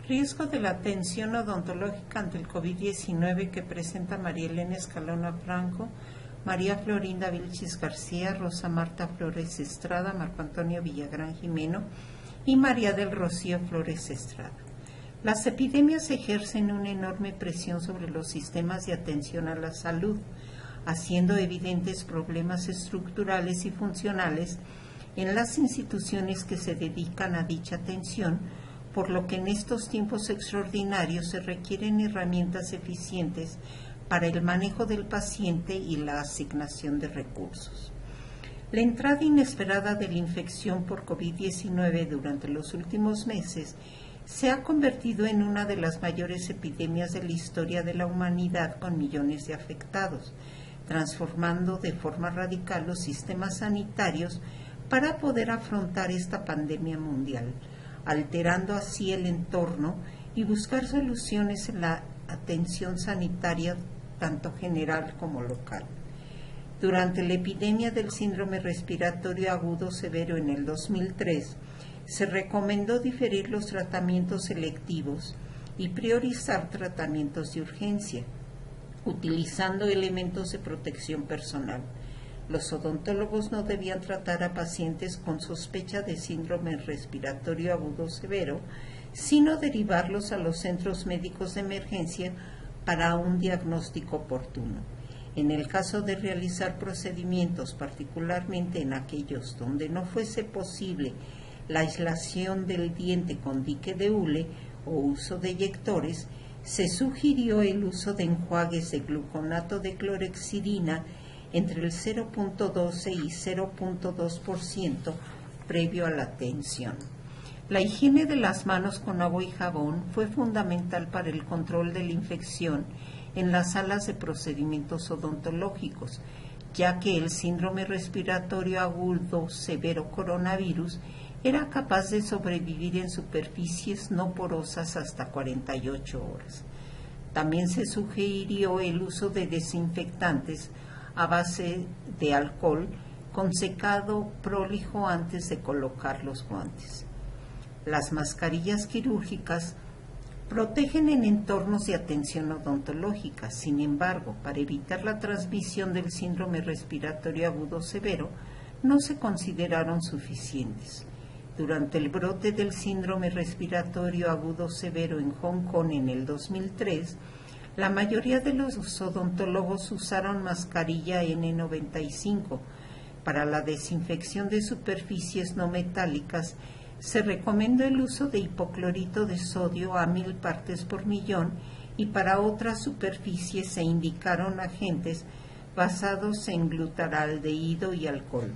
Riesgo de la atención odontológica ante el COVID-19 que presenta María Elena Escalona Franco, María Florinda Vilchis García, Rosa Marta Flores Estrada, Marco Antonio Villagrán Jimeno y María del Rocío Flores Estrada. Las epidemias ejercen una enorme presión sobre los sistemas de atención a la salud, haciendo evidentes problemas estructurales y funcionales en las instituciones que se dedican a dicha atención, por lo que en estos tiempos extraordinarios se requieren herramientas eficientes para el manejo del paciente y la asignación de recursos. La entrada inesperada de la infección por COVID-19 durante los últimos meses se ha convertido en una de las mayores epidemias de la historia de la humanidad, con millones de afectados, transformando de forma radical los sistemas sanitarios para poder afrontar esta pandemia mundial, alterando así el entorno y buscar soluciones en la atención sanitaria tanto general como local. Durante la epidemia del síndrome respiratorio agudo severo en el 2003, se recomendó diferir los tratamientos selectivos y priorizar tratamientos de urgencia, utilizando elementos de protección personal. Los odontólogos no debían tratar a pacientes con sospecha de síndrome respiratorio agudo severo, sino derivarlos a los centros médicos de emergencia para un diagnóstico oportuno. En el caso de realizar procedimientos, particularmente en aquellos donde no fuese posible la aislación del diente con dique de hule o uso de eyectores, se sugirió el uso de enjuagues de gluconato de clorhexidina entre el 0.12 y 0.2% previo a la atención. La higiene de las manos con agua y jabón fue fundamental para el control de la infección en las salas de procedimientos odontológicos, ya que el síndrome respiratorio agudo severo coronavirus era capaz de sobrevivir en superficies no porosas hasta 48 horas. También se sugirió el uso de desinfectantes a base de alcohol con secado prolijo antes de colocar los guantes. Las mascarillas quirúrgicas protegen en entornos de atención odontológica. Sin embargo, para evitar la transmisión del síndrome respiratorio agudo severo, no se consideraron suficientes. Durante el brote del síndrome respiratorio agudo severo en Hong Kong en el 2003, la mayoría de los odontólogos usaron mascarilla N95. Para la desinfección de superficies no metálicas, se recomendó el uso de hipoclorito de sodio a 1000 partes por millón, y para otras superficies se indicaron agentes basados en glutaraldehído y alcohol.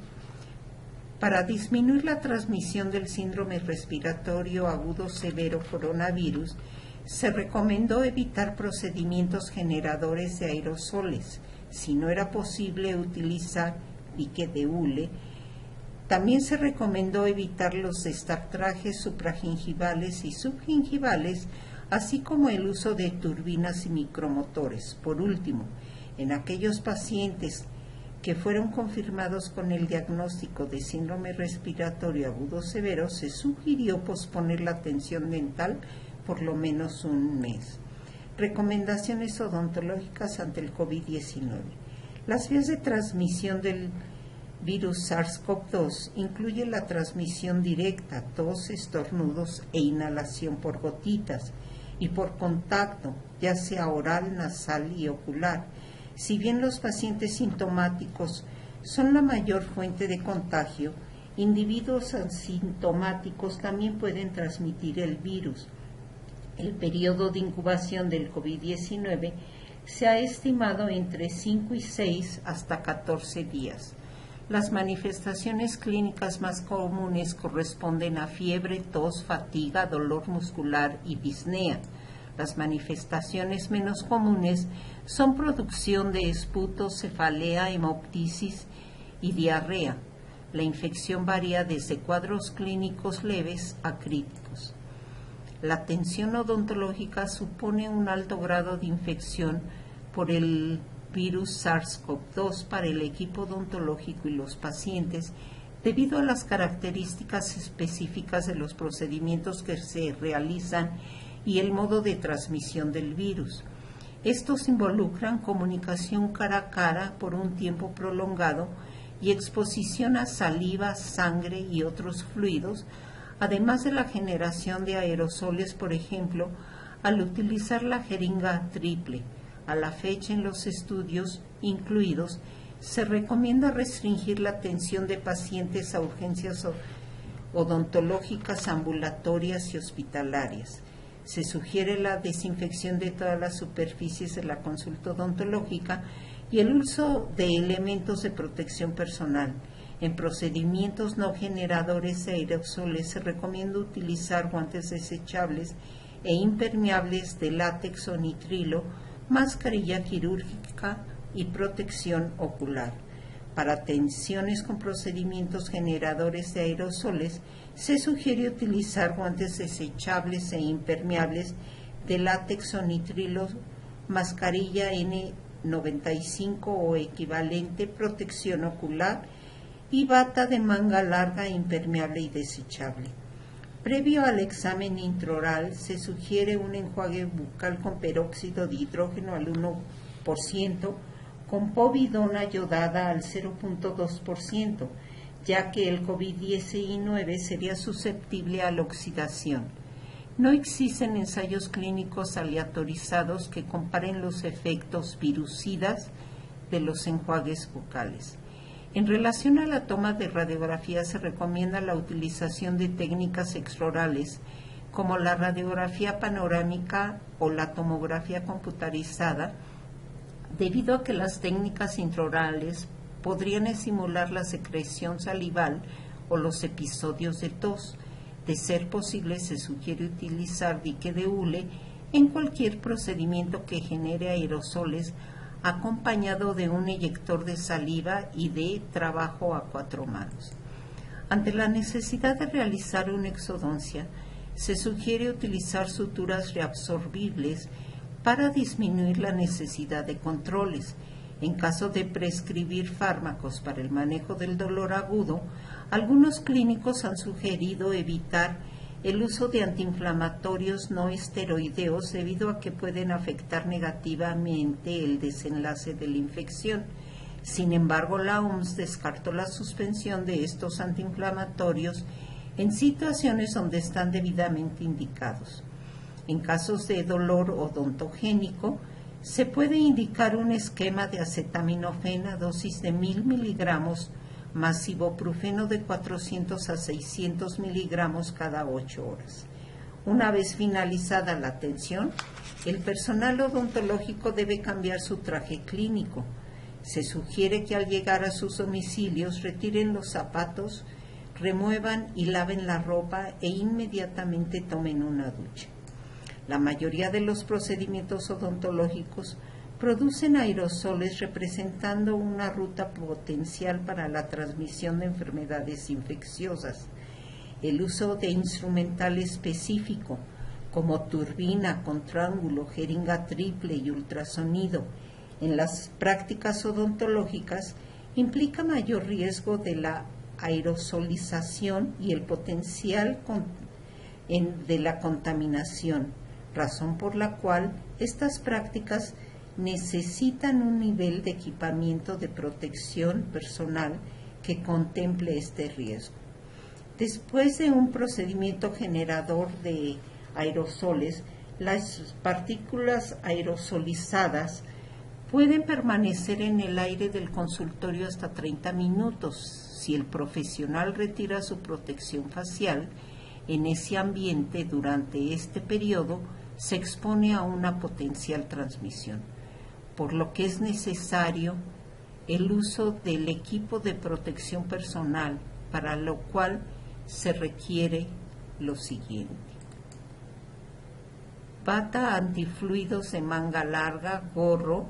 Para disminuir la transmisión del síndrome respiratorio agudo severo coronavirus, se recomendó evitar procedimientos generadores de aerosoles. Si no era posible utilizar dique de hule, también se recomendó evitar los destartrajes supragingivales y subgingivales, así como el uso de turbinas y micromotores. Por último, en aquellos pacientes que fueron confirmados con el diagnóstico de síndrome respiratorio agudo severo, se sugirió posponer la atención dental por lo menos un mes. Recomendaciones odontológicas ante el COVID-19. Las vías de transmisión del virus SARS-CoV-2 incluye la transmisión directa, tos, estornudos e inhalación por gotitas, y por contacto, ya sea oral, nasal y ocular. Si bien los pacientes sintomáticos son la mayor fuente de contagio, individuos asintomáticos también pueden transmitir el virus. El periodo de incubación del COVID-19 se ha estimado entre 5 y 6 hasta 14 días. Las manifestaciones clínicas más comunes corresponden a fiebre, tos, fatiga, dolor muscular y disnea. Las manifestaciones menos comunes son producción de esputo, cefalea, hemoptisis y diarrea. La infección varía desde cuadros clínicos leves a críticos. La atención odontológica supone un alto grado de infección por el virus SARS-CoV-2 para el equipo odontológico y los pacientes, debido a las características específicas de los procedimientos que se realizan y el modo de transmisión del virus. Estos involucran comunicación cara a cara por un tiempo prolongado y exposición a saliva, sangre y otros fluidos, además de la generación de aerosoles, por ejemplo, al utilizar la jeringa triple. A la fecha, en los estudios incluidos, se recomienda restringir la atención de pacientes a urgencias odontológicas ambulatorias y hospitalarias. Se sugiere la desinfección de todas las superficies de la consulta odontológica y el uso de elementos de protección personal. En procedimientos no generadores de aerosoles se recomienda utilizar guantes desechables e impermeables de látex o nitrilo, mascarilla quirúrgica y protección ocular. Para atenciones con procedimientos generadores de aerosoles, se sugiere utilizar guantes desechables e impermeables de látex o nitrilo, mascarilla N95 o equivalente, protección ocular y bata de manga larga, impermeable y desechable. Previo al examen intraoral, se sugiere un enjuague bucal con peróxido de hidrógeno al 1%, con povidona yodada al 0.2%, ya que el COVID-19 sería susceptible a la oxidación. No existen ensayos clínicos aleatorizados que comparen los efectos virucidas de los enjuagues bucales. En relación a la toma de radiografía, se recomienda la utilización de técnicas extraorales como la radiografía panorámica o la tomografía computarizada, debido a que las técnicas intraorales podrían estimular la secreción salival o los episodios de tos. De ser posible, se sugiere utilizar dique de hule en cualquier procedimiento que genere aerosoles, acompañado de un eyector de saliva y de trabajo a 4 manos. Ante la necesidad de realizar una exodoncia, se sugiere utilizar suturas reabsorbibles para disminuir la necesidad de controles. En caso de prescribir fármacos para el manejo del dolor agudo, algunos clínicos han sugerido evitar el uso de antiinflamatorios no esteroideos debido a que pueden afectar negativamente el desenlace de la infección. Sin embargo, la OMS descartó la suspensión de estos antiinflamatorios en situaciones donde están debidamente indicados. En casos de dolor odontogénico, se puede indicar un esquema de acetaminofén a dosis de 1000 miligramos más ibuprofeno de 400 a 600 miligramos cada 8 horas. Una vez finalizada la atención, el personal odontológico debe cambiar su traje clínico. Se sugiere que al llegar a sus domicilios retiren los zapatos, remuevan y laven la ropa e inmediatamente tomen una ducha. La mayoría de los procedimientos odontológicos producen aerosoles, representando una ruta potencial para la transmisión de enfermedades infecciosas. El uso de instrumental específico, como turbina, contraángulo, jeringa triple y ultrasonido, en las prácticas odontológicas implica mayor riesgo de la aerosolización y el potencial de la contaminación, razón por la cual estas prácticas necesitan un nivel de equipamiento de protección personal que contemple este riesgo. Después de un procedimiento generador de aerosoles, las partículas aerosolizadas pueden permanecer en el aire del consultorio hasta 30 minutos. Si el profesional retira su protección facial, en ese ambiente durante este periodo se expone a una potencial transmisión, por lo que es necesario el uso del equipo de protección personal, para lo cual se requiere lo siguiente: bata antifluidos de manga larga, gorro,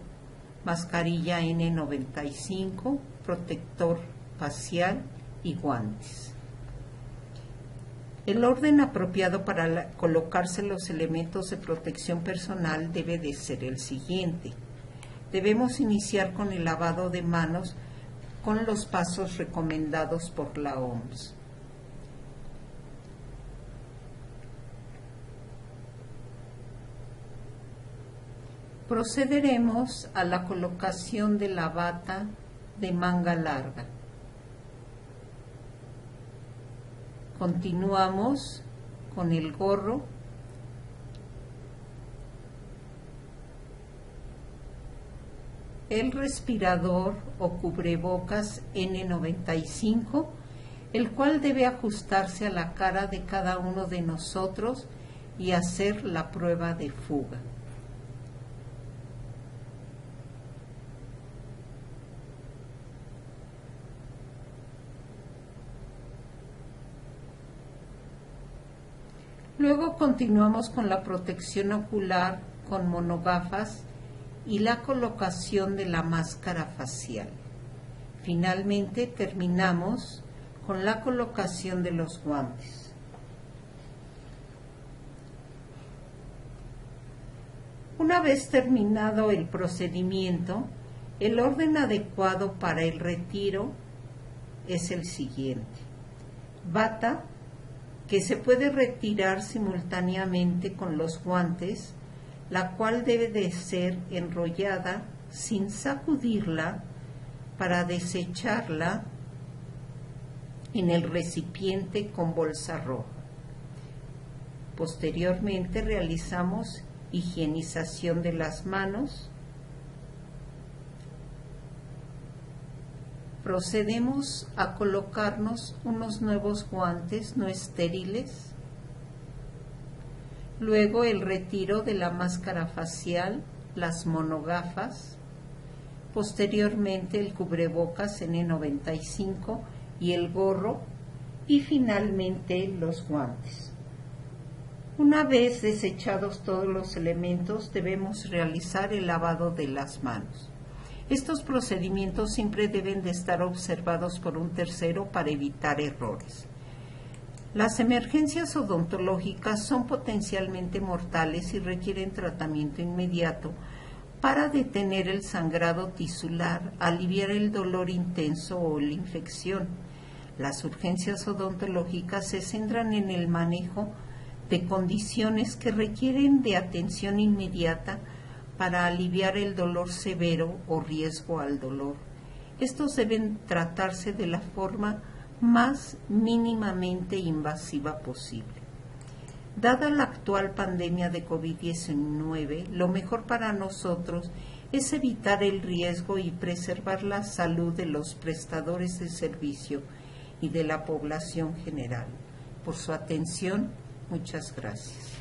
mascarilla N95, protector facial y guantes. El orden apropiado para colocarse los elementos de protección personal debe de ser el siguiente. Debemos iniciar con el lavado de manos con los pasos recomendados por la OMS. Procederemos a la colocación de la bata de manga larga. Continuamos con el gorro, el respirador o cubrebocas N95, el cual debe ajustarse a la cara de cada uno de nosotros y hacer la prueba de fuga. Luego continuamos con la protección ocular con monogafas y la colocación de la máscara facial. Finalmente terminamos con la colocación de los guantes. Una vez terminado el procedimiento, el orden adecuado para el retiro es el siguiente: bata, que se puede retirar simultáneamente con los guantes, la cual debe de ser enrollada sin sacudirla para desecharla en el recipiente con bolsa roja. Posteriormente realizamos higienización de las manos. Procedemos a colocarnos unos nuevos guantes no estériles. Luego el retiro de la máscara facial, las monogafas. Posteriormente el cubrebocas N95 y el gorro. Y finalmente los guantes. Una vez desechados todos los elementos, debemos realizar el lavado de las manos. Estos procedimientos siempre deben de estar observados por un tercero para evitar errores. Las emergencias odontológicas son potencialmente mortales y requieren tratamiento inmediato para detener el sangrado tisular, aliviar el dolor intenso o la infección. Las urgencias odontológicas se centran en el manejo de condiciones que requieren de atención inmediata para aliviar el dolor severo o riesgo al dolor. Estos deben tratarse de la forma más mínimamente invasiva posible. Dada la actual pandemia de COVID-19, lo mejor para nosotros es evitar el riesgo y preservar la salud de los prestadores de servicio y de la población general. Por su atención, muchas gracias.